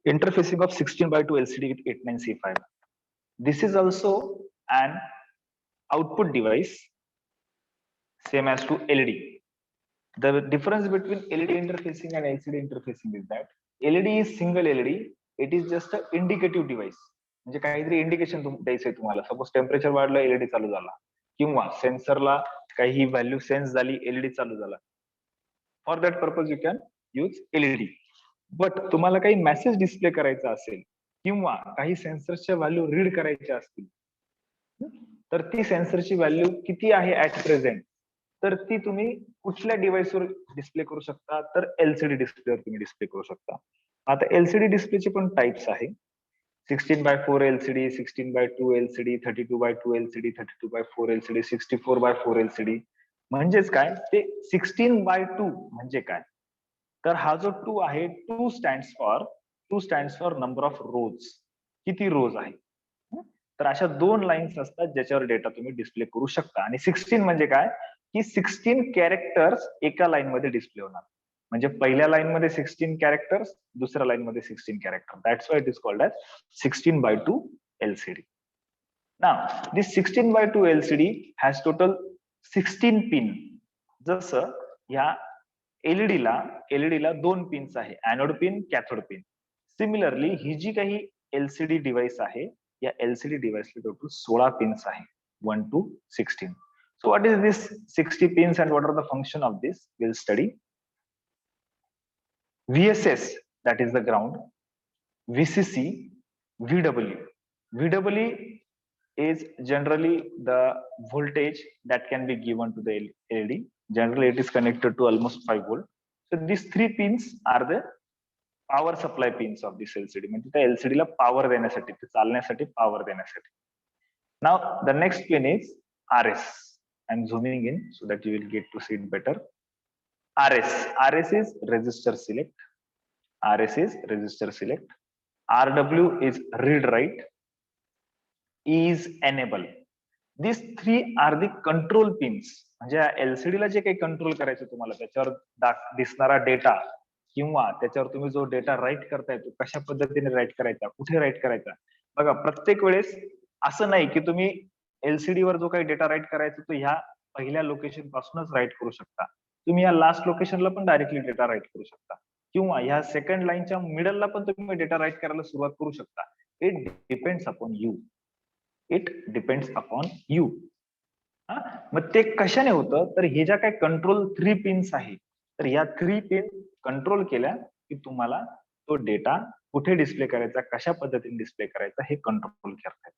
interfacing of 16:2 LCD with 89C5. This is also an output device, same as to LED. The difference between LED interfacing and LCD interfacing is that LED is single LED. It is just an indicative device. म्हणजे काहीतरी indication द्यायचंय तुम्हाला. Suppose temperature वाढलं, LED चालू झाला, किंवा सेन्सरला काही value sense झाली, एलईडी चालू झाला. For that purpose you can use LED. But तुम्हाला काही मेसेज डिस्प्ले करायचा असेल किंवा काही सेन्सरच्या व्हॅल्यू रीड करायच्या असतील, तर ती सेन्सरची व्हॅल्यू किती आहे ऍट प्रेझेंट, तर ती तुम्ही कुठल्या डिव्हाइसवर डिस्प्ले करू शकता, तर एलसीडी डिस्प्लेवर तुम्ही डिस्प्ले करू शकता. आता एलसीडी डिस्प्लेचे पण टाइप्स आहे. 16:4 LCD, 16:2 LCD, 32:2 LCD, 32:4 LCD, 64:4 LCD. म्हणजेच काय, ते 16:2 म्हणजे काय, तर हा जो 2 आहे, 2 स्टँड्स फॉर नंबर ऑफ रोज. किती रोज आहे, तर अशा 2 लाईन्स असतात ज्याच्यावर डेटा तुम्ही डिस्प्ले करू शकता. आणि 16 म्हणजे काय, की 16 कॅरेक्टर्स एका लाईन मध्ये डिस्प्ले होणार. म्हणजे पहिल्या लाईन मध्ये 16 कॅरेक्टर्स, दुसऱ्या लाईन मध्ये 16 character. That's why it is called as 16:2 LCD. Now this 16:2 LCD has total 16 pin. जसं ह्या एलईडीला 2 पिन्स आहे, anode pin, cathode pin. Similarly ही जी काही एलसीडी डिव्हाइस आहे, या एलसीडी डिव्हाइसला टोटल 16 पिन्स आहे, 1 to 16. So what is this 60 pins and what are the function of this? We'll study. VSS, that is the ground. VCC, VW. VW is generally the voltage that can be given to the LED. Generally it is connected to almost 5 volt. So these 3 pins are the power supply pins of this LCD. म्हणजे त्या LCD ला power देण्यासाठी, ते चालण्यासाठी power देण्यासाठी. Now the next pin is RS. I'm zooming in so that you will get to see it better. RS is resistor select. RS is resistor select. RW is read write. E is enable. These 3 are the control pins. म्हणजे LCD ला जे काही control करायचं तुम्हाला, त्याच्यावर दिसणारा data किंवा त्याच्यावर तुम्ही जो डेटा राईट करताय तो कशा पद्धतीने राईट करायचा, कुठे राईट करायचा. बघा, प्रत्येक वेळेस असं नाही की तुम्ही एलसीडी वर जो काही डेटा राईट करायचा तो ह्या पहिल्या लोकेशन पासूनच राईट करू शकता. तुम्ही या लास्ट लोकेशनला पण डायरेक्टली डेटा राईट करू शकता, किंवा ह्या सेकंड लाईनच्या मिडलला पण तुम्ही डेटा राईट करायला सुरुवात करू शकता. It depends upon you. It depends upon you. मग ते कशाने होतं, तर हे ज्या काही कंट्रोल 3 पिन्स आहे, तर या 3 पिन कंट्रोल केल्या की तुम्हाला तो डेटा कुठे डिस्प्ले करायचा, कशा पद्धतीने डिस्प्ले करायचा हे कंट्रोल करतायत.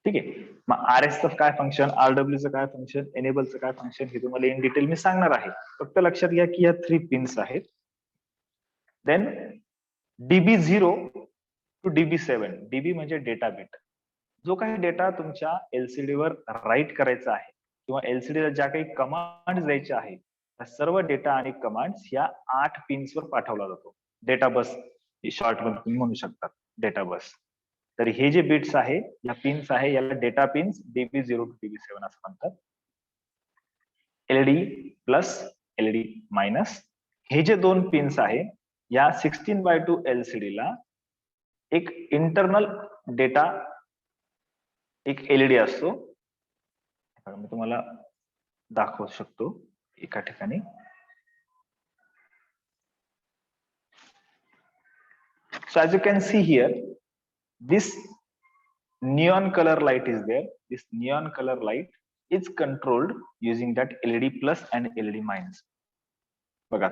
ठीक आहे. मग आरएसचं काय फंक्शन, आरडब्ल्यूचं काय फंक्शन, एनेबलचं काय फंक्शन, हे तुम्हाला इन डिटेल मी सांगणार आहे. फक्त लक्षात घ्या की या 3 पिन्स आहेत. Then DB0 to DB7. DB म्हणजे डेटा बिट. जो काही डेटा तुमच्या एलसीडी वर राईट करायचा आहे किंवा एलसीडीला ज्या काही कमांड द्यायच्या आहेत, त्या सर्व डेटा आणि कमांड्स या 8 पिन्स वर पाठवला जातो. डेटा बस शॉर्ट मध्ये तुम्ही म्हणू शकता, डेटा बस. तर हे जे बिट्स आहे, या पिन्स आहे, याला data pins DB0 to DB7 असं म्हणतात. एलईडी प्लस, एलईडी मायनस, हे जे 2 पिन्स आहे, या 16:2 LCD ला एक इंटरनल डेटा, एक एलईडी असतो. मी तुम्हाला दाखवू शकतो एका ठिकाणी. So as you can see here, this neon color light is there. This neon color light is controlled using that LED plus and LED minus. बघा,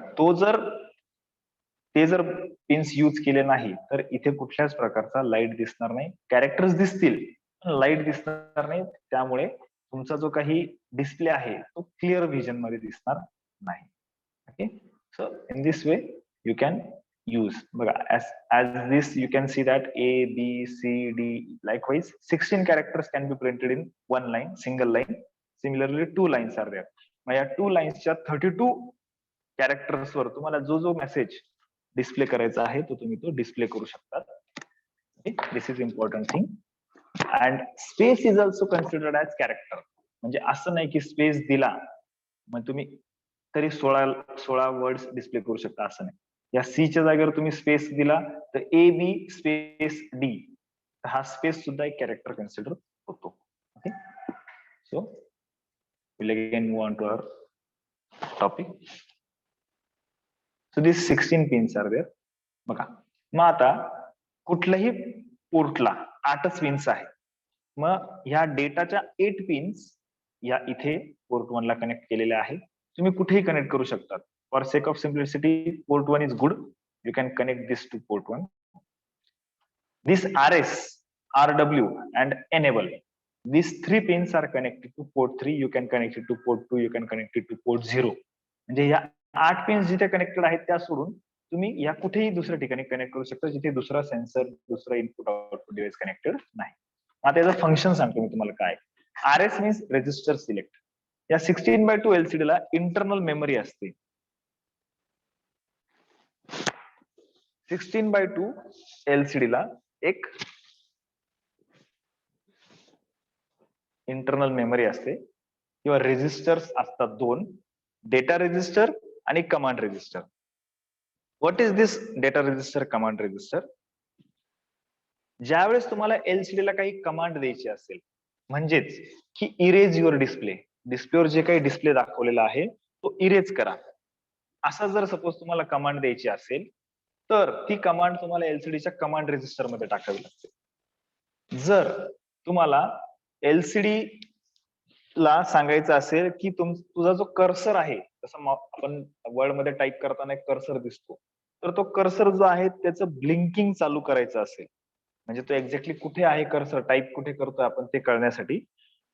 ते जर पिन्स यूज केले नाही तर इथे कुठल्याच प्रकारचा लाईट दिसणार नाही. कॅरेक्टर्स दिसतील पण लाईट दिसणार नाही. त्यामुळे तुमचा जो काही डिस्प्ले आहे तो क्लिअर व्हिजन मध्ये दिसणार नाही. Okay, so in this way you can use. As this you can see that A, B, C, D, likewise 16 characters can be printed in one line, single line. Similarly 2 lines are there. मग या 2 लाईन्सच्या 32 characters वर तुम्हाला जो message display करायचा आहे तो तुम्ही तो डिस्प्ले करू शकता. This is important thing. And space is also considered as character. म्हणजे असं नाही की स्पेस दिला मग तुम्ही तरी 16 वर्ड्स डिस्प्ले करू शकता, असं नाही. या सी च्या जागेवर तुम्ही स्पेस दिला तर ए बी स्पेस डी, हा स्पेस सुद्धा एक कॅरेक्टर कन्सिडर होतो. Okay, so will again move on to our topic. So this 16 pins are there. बघा, मग आता कुठल्याही पोर्टला 8च पिन्स आहेत. मग ह्या डेटाच्या 8 पिन्स या इथे पोर्ट 1 ला कनेक्ट केलेल्या आहेत. तुम्ही कुठेही कनेक्ट करू शकतात. For sake of simplicity, port 1 is good. You can connect this two port 1. This RS, RW and enable, these 3 pins are connected to port 3. You can connect it to port 2. You can connect it to port 0. म्हणजे या 8 pins जिथे connected आहेत त्या सोडून तुम्ही या कुठेही दुसऱ्या ठिकाणी कनेक्ट करू शकता जिथे दुसरा सेन्सर, दुसरा इनपुट आउटपुट डिव्हाइस कनेक्टेड नाही. आता याचं फंक्शन सांगतो मी तुम्हाला काय. RS means register select. या 16:2 LCD ला इंटरनल मेमरी असते. 16:2 LCD ला एक इंटरनल मेमरी असते किंवा रेजिस्टर्स असतात 2, डेटा रेजिस्टर आणि command register. What is this data register, command register? ज्यावेळेस तुम्हाला एलसीडी ला काही कमांड द्यायची असेल, म्हणजेच की इरेज युअर डिस्प्ले, डिस्प्लेवर जे काही डिस्प्ले दाखवलेला आहे तो इरेज करा, असा जर सपोज तुम्हाला कमांड द्यायची असेल तर ती कमांड तुम्हाला एलसीडीच्या कमांड रेजिस्टर मध्ये टाकावी लागते. जर तुम्हाला एलसीडी ला सांगायचं असेल की तुझा जो कर्सर आहे, जसं आपण वर्ड मध्ये टाईप करताना एक कर्सर दिसतो, तर तो कर्सर जो आहे त्याचं ब्लिंकिंग चालू करायचं असेल, म्हणजे तो एक्झॅक्टली कुठे आहे कर्सर, टाईप कुठे करतोय आपण ते कळण्यासाठी,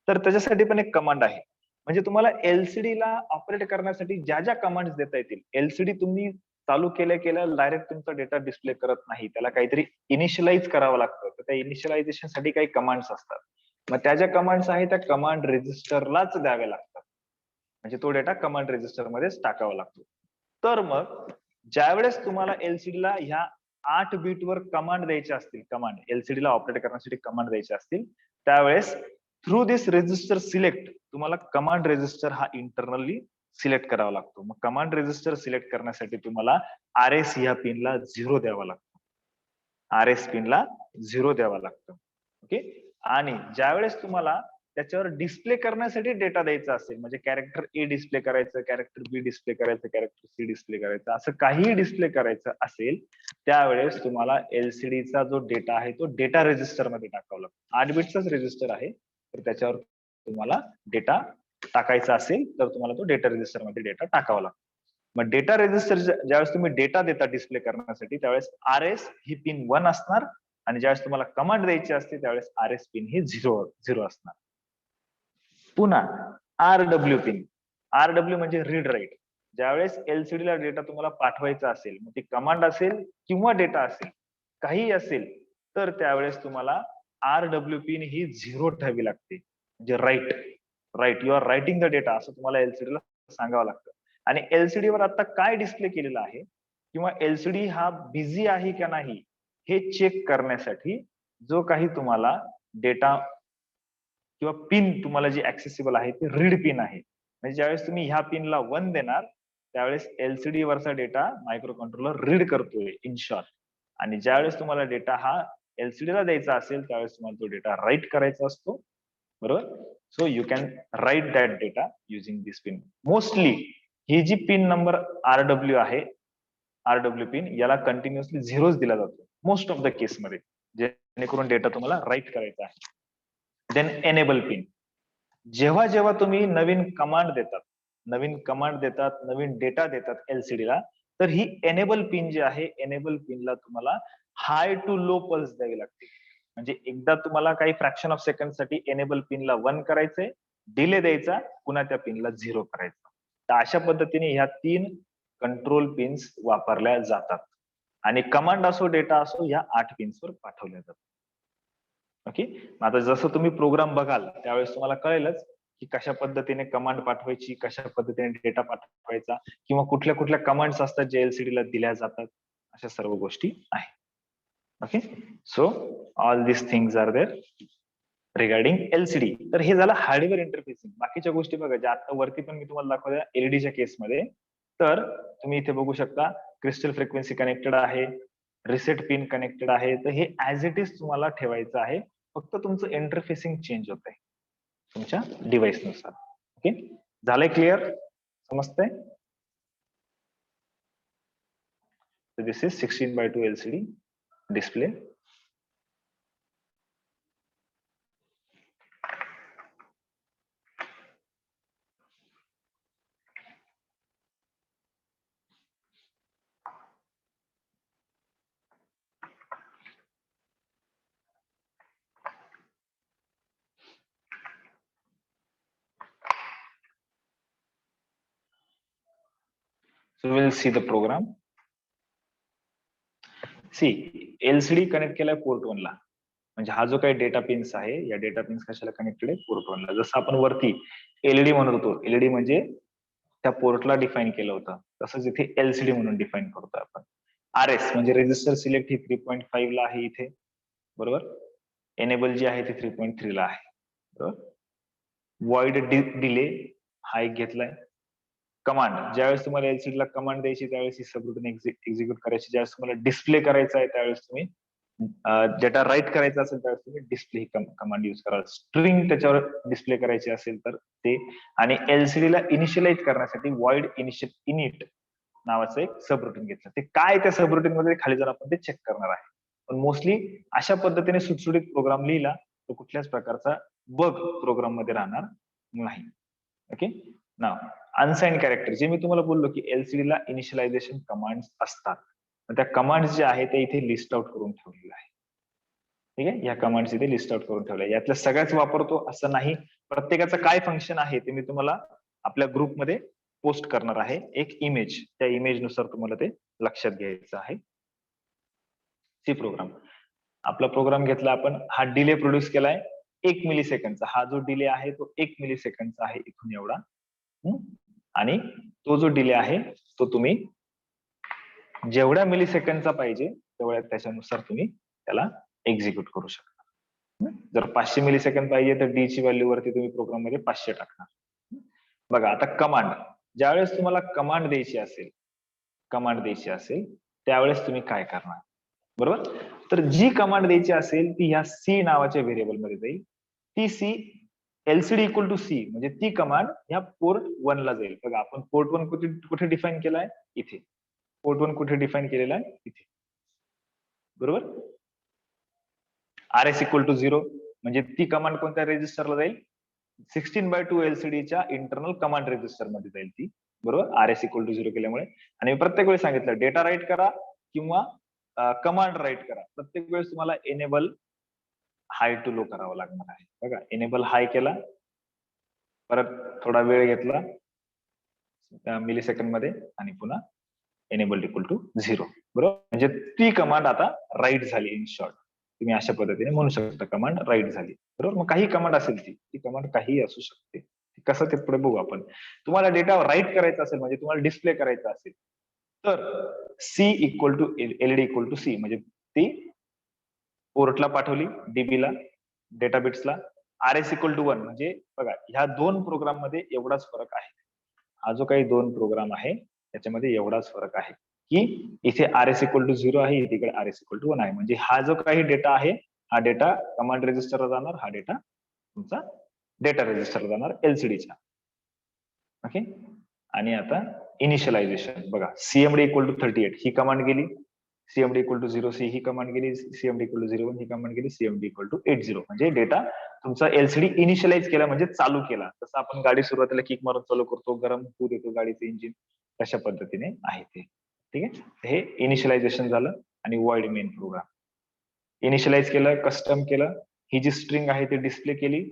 तर त्याच्यासाठी पण एक कमांड आहे. म्हणजे तुम्हाला एलसीडी ला ऑपरेट करण्यासाठी ज्या ज्या कमांड्स देता येतील, एलसीडी तुम्ही चालू केल्या डायरेक्ट तुमचा डेटा डिस्प्ले करत नाही, त्याला काहीतरी इनिशियलाइज करावं लागतं. तर त्या इनिशियलायझेशन साठी काही कमांड्स असतात. मग त्या ज्या कमांड्स आहेत त्या कमांड रेजिस्टरलाच द्याव्या लागतात, म्हणजे तो डेटा कमांड रेजिस्टर मध्येच टाकावा लागतो. तर मग ज्यावेळेस तुम्हाला एलसीडी ला ह्या 8 बीट वर कमांड द्यायच्या असतील, कमांड एलसीडी ला ऑपरेट करण्यासाठी कमांड द्यायच्या असतील, त्यावेळेस थ्रू दिस रेजिस्टर सिलेक्ट तुम्हाला कमांड रेजिस्टर हा इंटरनली सिलेक्ट करावा लागतो. मग कमांड रेजिस्टर सिलेक्ट करण्यासाठी तुम्हाला RS या पिनला 0 द्यावा लागतो. RS पिनला 0 द्यावा लागतं. ओके, आणि ज्यावेळेस तुम्हाला त्याच्यावर डिस्प्ले करण्यासाठी डेटा द्यायचा असेल, म्हणजे कॅरेक्टर ए डिस्प्ले करायचं, कॅरेक्टर बी डिस्प्ले करायचं, कॅरेक्टर सी डिस्प्ले करायचं, असं काहीही डिस्प्ले करायचं असेल, त्यावेळेस तुम्हाला एलसीडीचा जो डेटा आहे तो डेटा रेजिस्टर मध्ये टाकावा लागतो. 8 बिटचाच रेजिस्टर आहे, तर त्याच्यावर तुम्हाला डेटा टाकायचा असेल तर तुम्हाला तो डेटा रेजिस्टर मध्ये डेटा टाकावा लागतो. मग डेटा रेजिस्टर ज्यावेळेस तुम्ही डेटा देता डिस्प्ले करण्यासाठी, त्यावेळेस RS ही पिन 1 असणार, आणि ज्यावेळेस तुम्हाला कमांड द्यायची असते त्यावेळेस RS पिन ही 0 असणार. पुन्हा RW पिन, RW म्हणजे रीड राईट. ज्यावेळेस एलसीडी ला डेटा तुम्हाला पाठवायचा असेल, मग ती कमांड असेल किंवा डेटा असेल, काही असेल, तर त्यावेळेस तुम्हाला RW पिन ही 0 ठेवावी लागते. म्हणजे write you are writing the data असं तुम्हाला एलसीडी ला सांगावं लागतं. आणि एलसीडी वर आता काय डिस्प्ले केलेलं आहे किंवा एलसीडी हा बिझी आहे का नाही हे चेक करण्यासाठी जो काही तुम्हाला डेटा किंवा पिन तुम्हाला जी ऍक्सेसिबल आहे ते रीड पिन आहे. म्हणजे ज्यावेळेस तुम्ही ह्या पिनला 1 देणार त्यावेळेस एलसीडी वरचा डेटा मायक्रो कंट्रोलर रीड करतोय इन शॉर्ट, आणि ज्यावेळेस तुम्हाला डेटा हा एलसीडी ला द्यायचा असेल त्यावेळेस तुम्हाला तो डेटा राईट करायचा असतो, बरोबर. So you can write that data using this pin. Mostly ही जी पिन नंबर RW आहे, RW पिन, याला कंटिन्युअसली 0 दिला जातो मोस्ट ऑफ द केस मध्ये, जेणेकरून डेटा तुम्हाला राईट करायचा आहे. देन एनेबल पिन, जेव्हा जेव्हा तुम्ही नवीन कमांड देतात, नवीन डेटा देतात एलसीडी ला, तर ही एनेबल पिन जी आहे, एनेबल पिनला तुम्हाला हाय टू लो पल्स द्यावी लागते. म्हणजे एकदा तुम्हाला काही फ्रॅक्शन ऑफ सेकंड साठी एनेबल पिनला 1 करायचंय, डिले द्यायचा, पुन्हा त्या पिनला 0 करायचा. तर अशा पद्धतीने ह्या 3 कंट्रोल पिन्स वापरल्या जातात, आणि कमांड असो डेटा असो ह्या 8 पिन्सवर पाठवल्या जातात. ओके, आता जसं तुम्ही प्रोग्राम बघाल त्यावेळेस तुम्हाला कळेलच की कशा पद्धतीने कमांड पाठवायची, कशा पद्धतीने डेटा पाठवायचा, किंवा कुठल्या कुठल्या कमांड्स असतात जे एलसीडी ला दिल्या जातात, अशा सर्व गोष्टी आहेत. Okay, so all this things are there regarding LCD. तर हे झालं हार्डवेअर इंटरफेसिंग. बाकीच्या गोष्टी बघा ज्या आता वरती पण मी तुम्हाला दाखवल्या एलईडीच्या केसमध्ये, तर तुम्ही इथे बघू शकता क्रिस्टल फ्रिक्वेन्सी कनेक्टेड आहे, रिसेट पिन कनेक्टेड आहे. तर हे ऍज इट इज तुम्हाला ठेवायचं आहे. फक्त तुमचं इंटरफेसिंग चेंज होत आहे तुमच्या डिव्हाइसनुसार. ओके, झालंय क्लिअर? समजतंय? This is 16:2 LCD display. So we'll see the program. See LCD connect केलाय पोर्ट 1 ला, म्हणजे हा जो काही डेटा पिन्स आहे, या डेटा पिन्स कशाला कनेक्टेड आहे? पोर्ट 1 ला. जसं आपण वरती LED म्हणत होतो, LED म्हणजे त्या पोर्टला डिफाईन केलं होतं, तसंच इथे LCD म्हणून डिफाईन करतो आपण. RS म्हणजे रजिस्टर सिलेक्ट ही 3.5 ला आहे इथे, बरोबर. एनेबल जी आहे ती 3.3 ला आहे, बरोबर. वॉइड डिले हा एक घेतलाय. कमांड, ज्यावेळेस तुम्हाला LCD ला कमांड द्यायची त्यावेळेस ही सबरूटीन एक्झिक्यूट करायची. ज्यावेळेस तुम्हाला डिस्प्ले करायचा आहे त्यावेळेस तुम्ही डेटा राईट करायचा असेल त्यावेळेस तुम्ही डिस्प्ले ही कमांड युज करा. स्ट्रिंग त्याच्यावर डिस्प्ले करायची असेल तर ते. आणि LCD ला इनिशियलाइज करण्यासाठी वॉइड इनिट नावाचं एक सबरूटीन घेतलं. ते काय त्या सबरूटीन मध्ये खाली जाऊन आपण ते चेक करणार आहे. पण मोस्टली अशा पद्धतीने सुटसुटीत प्रोग्राम लिहिला तो कुठल्याच प्रकारचा बग प्रोग्राम मध्ये राहणार नाही. ओके, नाव अनसाइन्ड कॅरेक्टर, जे मी तुम्हाला बोललो की LCD ला इनिशियलायझेशन कमांड्स असतात, त्या कमांड्स जे आहे ते इथे लिस्ट आउट करून ठेवलेलं आहे. ठीक आहे, या कमांड्स इथे लिस्ट आउट करून ठेवल्या. यातल्या सगळ्याच वापरतो असं नाही, प्रत्येकाचं काय फंक्शन आहे ते मी तुम्हाला आपल्या ग्रुपमध्ये पोस्ट करणार आहे. एक इमेज, त्या इमेज नुसार तुम्हाला ते लक्षात घ्यायचं आहे. सी प्रोग्राम, आपला प्रोग्राम घेतला आपण, हा डिले प्रोड्यूस केलाय 1 मिलीसेकंडचा. हा जो डिले आहे तो 1 मिलीसेकंडचा आहे इथून एवढा. आणि तो जो डिले आहे तो तुम्ही जेवढ्या मिलीसेकंडचा पाहिजे तेवढ्या त्याच्यानुसार तुम्ही त्याला एक्झिक्यूट करू शकता. जर 500 मिलीसेकंड पाहिजे तर डी ची व्हॅल्यू वरती तुम्ही प्रोग्राम मध्ये 500 टाकणार. बघा आता कमांड, ज्यावेळेस तुम्हाला कमांड द्यायची असेल त्यावेळेस तुम्ही काय करणार, बरोबर. तर जी कमांड द्यायची असेल ती ह्या सी नावाच्या व्हेरिएबल मध्ये जाईल. ती C LCD equal to C म्हणजे ती कमांड ह्या पोर्ट 1 ला जाईल. बघा आपण पोर्ट 1 कुठे डिफाईन केलाय? इथे. पोर्ट 1 कुठे डिफाईन केलेला आहे? इथे, बरोबर. RS इक्वल टू 0 म्हणजे ती कमांड कोणत्या रेजिस्टरला जाईल? 16:2 LCD च्या इंटरनल कमांड रेजिस्टर मध्ये जाईल ती, बरोबर. RS इक्वल टू 0 केल्यामुळे. आणि प्रत्येक वेळेस सांगितलं डेटा राईट करा किंवा कमांड राईट करा, प्रत्येक वेळेस तुम्हाला एनेबल हाय टू लो करावं लागणार आहे. बघा, एनेबल हाय केला, परत थोडा वेळ घेतला मिलीसेकंड मध्ये आणि पुन्हा एनेबल इक्वल टू 0, बरोबर. म्हणजे ती कमांड आता राईट झाली. इन शॉर्ट तुम्ही अशा पद्धतीने म्हणू शकता कमांड राईट झाली, बरोबर. मग काही कमांड असेल ती कमांड काही असू शकते, कसं ते पुढे बघू आपण. तुम्हाला डेटा राईट करायचा असेल म्हणजे तुम्हाला डिस्प्ले करायचा असेल तर C equal to LED equal to C म्हणजे ती पोर्टला पाठवली, डीबीला, डेटा बिट्सला. RS इक्वल टू 1 म्हणजे बघा ह्या दोन प्रोग्राम मध्ये एवढाच फरक आहे. हा जो काही दोन प्रोग्राम आहे त्याच्यामध्ये एवढाच फरक आहे की इथे RS इक्वल टू 0 आहे, तिकडे RS इक्वल टू 1 आहे. म्हणजे हा जो काही डेटा आहे हा डेटा कमांड रेजिस्टरला जाणार, हा डेटा तुमचा डेटा रेजिस्टरला जाणार LCDच्या. ओके, आणि आता इनिशियलायझेशन बघा, CMD इक्वल टू 38 ही कमांड गेली, CMD इक्वल टू 0C ही कमांड गेली, CMD इक्वल टू 01 ही कमांड गेली, CMD इक्वल टू 80 म्हणजे डेटा तुमचा LCD इनिशियलाइज केला म्हणजे चालू केला. जसं आपण गाडी सुरुवातीला किक मारून चालू करतो, गरम होऊ देतो गाडीचं इंजिन, तशा पद्धतीने आहे ते. ठीक आहे, हे इनिशियलायझेशन झालं. आणि वॉइड मेन प्रोग्राम इनिशियलाइज केलं, कस्टम केलं, ही जी स्ट्रिंग आहे ती डिस्प्ले केली,